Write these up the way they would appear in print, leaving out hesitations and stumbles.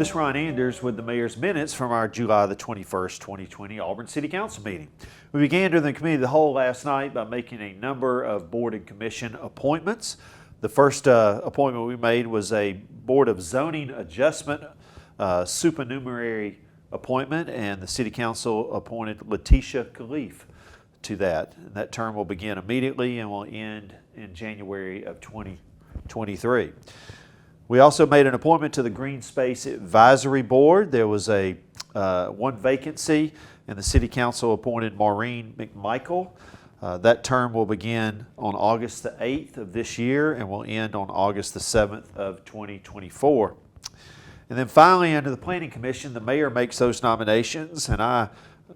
This is Ron Anders with the Mayor's Minutes from our July the 21st, 2020 Auburn City Council meeting. We began during the Committee of the Whole last night by making a number of Board and Commission appointments. The first appointment we made was a Board of Zoning Adjustment supernumerary appointment, and the City Council appointed Letitia Khalif to that. And that term will begin immediately and will end in January of 2023. We also made an appointment to the Green Space Advisory Board. There was a one vacancy, and the City Council appointed Maureen McMichael. That term will begin on August the 8th of this year and will end on August the 7th of 2024. And then finally, under the Planning Commission, the Mayor makes those nominations, and I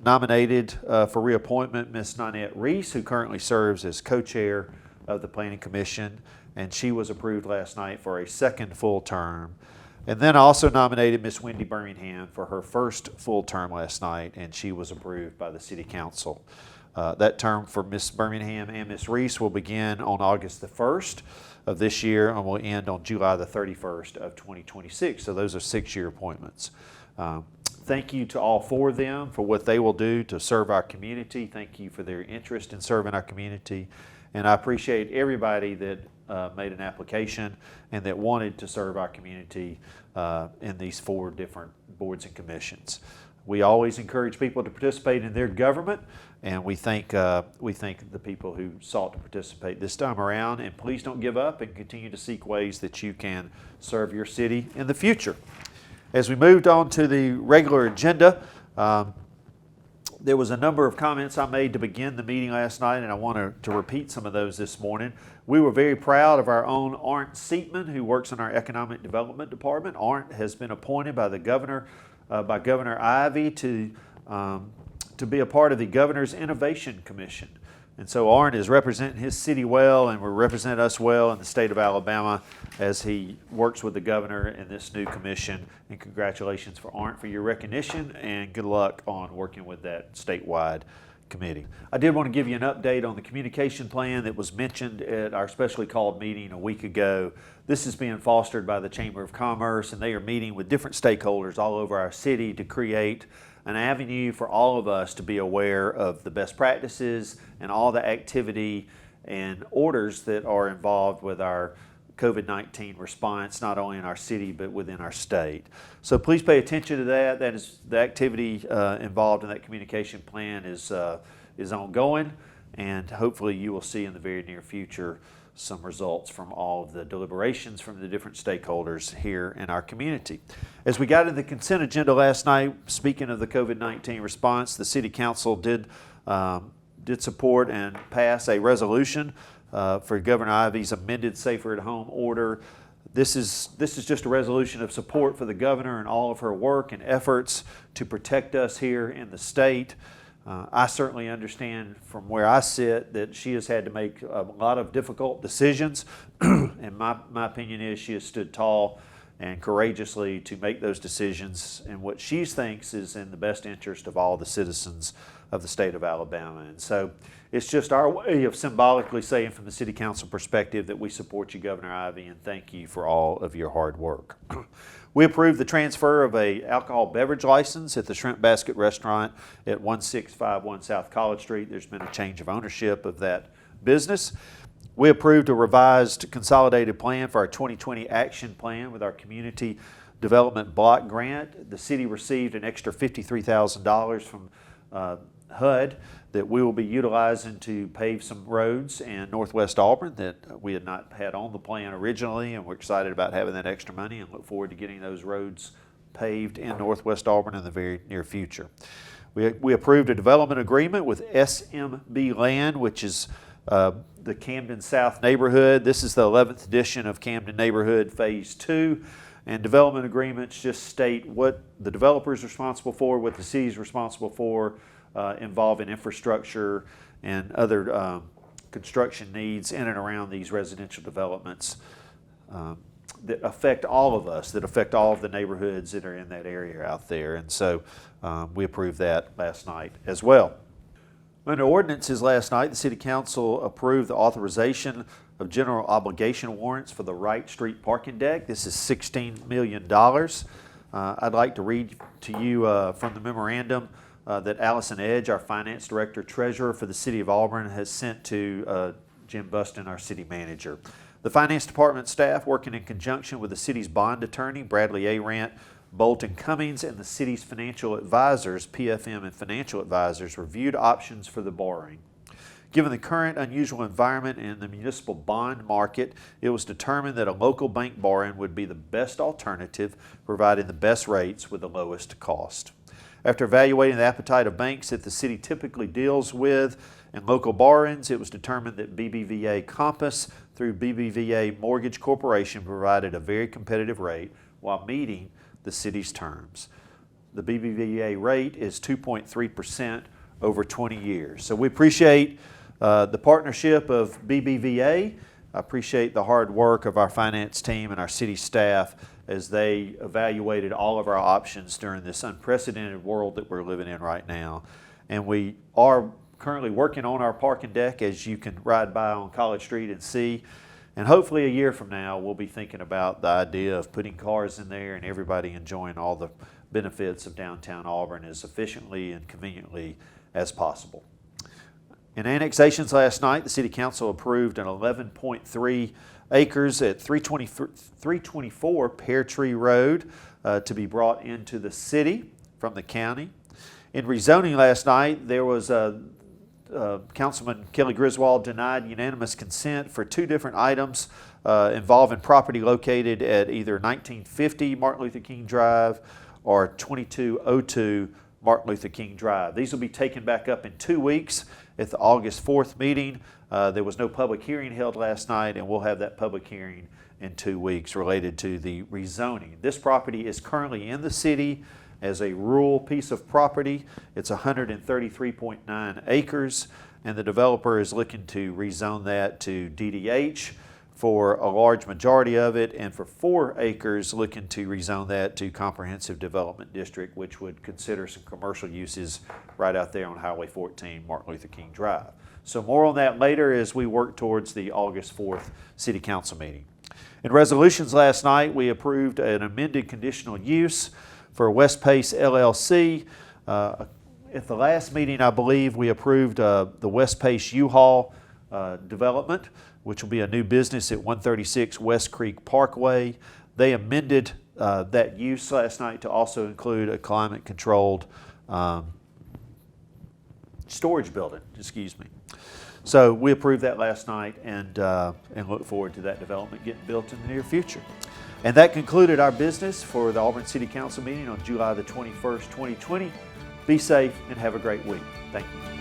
nominated for reappointment Ms. Nanette Reese, who currently serves as co-chair of the Planning Commission, and she was approved last night for a second full term. And then I also nominated Ms. Wendy Birmingham for her first full term last night, and she was approved by the City Council. That term for Ms. Birmingham and Ms. Reese will begin on August the 1st of this year and will end on July the 31st of 2026. So those are 6-year appointments. Thank you to all four of them for what they will do to serve our community. Thank you for their interest in serving our community. And I appreciate everybody that made an application and that wanted to serve our community in these 4 different boards and commissions. We always encourage people to participate in their government, and we thank the people who sought to participate this time around. And please don't give up and continue to seek ways that you can serve your city in the future. As we moved on to the regular agenda, there was a number of comments I made to begin the meeting last night, and I want to repeat some of those this morning. We were very proud of our own Arndt Seatman, who works in our Economic Development Department. Arndt has been appointed by the governor, by Governor Ivey, to be a part of the Governor's Innovation Commission. And so Arndt is representing his city well and will represent us well in the state of Alabama as he works with the governor in this new commission. And congratulations for Arndt for your recognition, and good luck on working with that statewide committee. I did want to give you an update on the communication plan that was mentioned at our specially called meeting a week ago. This is being fostered by the Chamber of Commerce, and they are meeting with different stakeholders all over our city to create an avenue for all of us to be aware of the best practices and all the activity and orders that are involved with our COVID-19 response, not only in our city but within our state. So please pay attention to that. That is the activity involved in that communication plan is ongoing, and hopefully you will see in the very near future some results from all of the deliberations from the different stakeholders here in our community. As we got into the consent agenda last night, speaking of the COVID-19 response, the City Council did support and pass a resolution for Governor Ivey's amended Safer at Home order. This is just a resolution of support for the governor and all of her work and efforts to protect us here in the state. I certainly understand from where I sit that she has had to make a lot of difficult decisions, and my opinion is she has stood tall and courageously to make those decisions in what she thinks is in the best interest of all the citizens of the state of Alabama. And so it's just our way of symbolically saying from the City Council perspective that we support you, Governor Ivey, and thank you for all of your hard work. We approved the transfer of an alcohol beverage license at the Shrimp Basket Restaurant at 1651 South College Street. There's been a change of ownership of that business. We approved a revised consolidated plan for our 2020 action plan with our community development block grant. The city received an extra $53,000 from HUD that we will be utilizing to pave some roads in Northwest Auburn that we had not had on the plan originally, and we're excited about having that extra money and look forward to getting those roads paved in Northwest Auburn in the very near future. We approved a development agreement with SMB Land, which is the Camden South neighborhood. This is the 11th edition of Camden Neighborhood Phase 2. And development agreements just state what the developer is responsible for, what the city is responsible for, involving infrastructure and other construction needs in and around these residential developments that affect all of us, that affect all of the neighborhoods that are in that area out there. And so we approved that last night as well. Under ordinances last night, the City Council approved the authorization of general obligation warrants for the Wright Street parking deck. This is $16 million. I'd like to read to you from the memorandum that Allison Edge, our Finance Director Treasurer for the City of Auburn, has sent to Jim Buston, our City Manager. The Finance Department staff, working in conjunction with the city's bond attorney, Bradley Arant, Bolton Cummings, and the city's financial advisors, PFM and Financial Advisors, reviewed options for the borrowing. Given the current unusual environment in the municipal bond market, it was determined that a local bank borrowing would be the best alternative, providing the best rates with the lowest cost. After evaluating the appetite of banks that the city typically deals with and local borrowings, it was determined that BBVA Compass through BBVA Mortgage Corporation provided a very competitive rate while meeting the city's terms. The BBVA rate is 2.3% over 20 years. So we appreciate the partnership of BBVA. I appreciate the hard work of our finance team and our city staff as they evaluated all of our options during this unprecedented world that we're living in right now. And we are currently working on our parking deck, as you can ride by on College Street and see. And hopefully a year from now, we'll be thinking about the idea of putting cars in there and everybody enjoying all the benefits of downtown Auburn as efficiently and conveniently as possible. In annexations last night, the City Council approved an 11.3 acres at 324 Pear Tree Road to be brought into the city from the county. In rezoning last night, there was Councilman Kelly Griswold denied unanimous consent for two different items involving property located at either 1950 Martin Luther King Drive or 2202 Martin Luther King Drive. These will be taken back up in 2 weeks at the August 4th meeting. There was no public hearing held last night, and we'll have that public hearing in 2 weeks related to the rezoning. This property is currently in the city as a rural piece of property. It's 133.9 acres, and the developer is looking to rezone that to DDH for a large majority of it, and for 4 acres looking to rezone that to Comprehensive Development District, which would consider some commercial uses right out there on Highway 14, Martin Luther King Drive. So more on that later as we work towards the August 4th City Council meeting. In resolutions last night, we approved an amended conditional use for West Pace LLC. At the last meeting, I believe we approved the West Pace U-Haul development, which will be a new business at 136 West Creek Parkway. They amended that use last night to also include a climate-controlled storage building, excuse me. So we approved that last night and look forward to that development getting built in the near future. And that concluded our business for the Auburn City Council meeting on July the 21st, 2020. Be safe and have a great week. Thank you.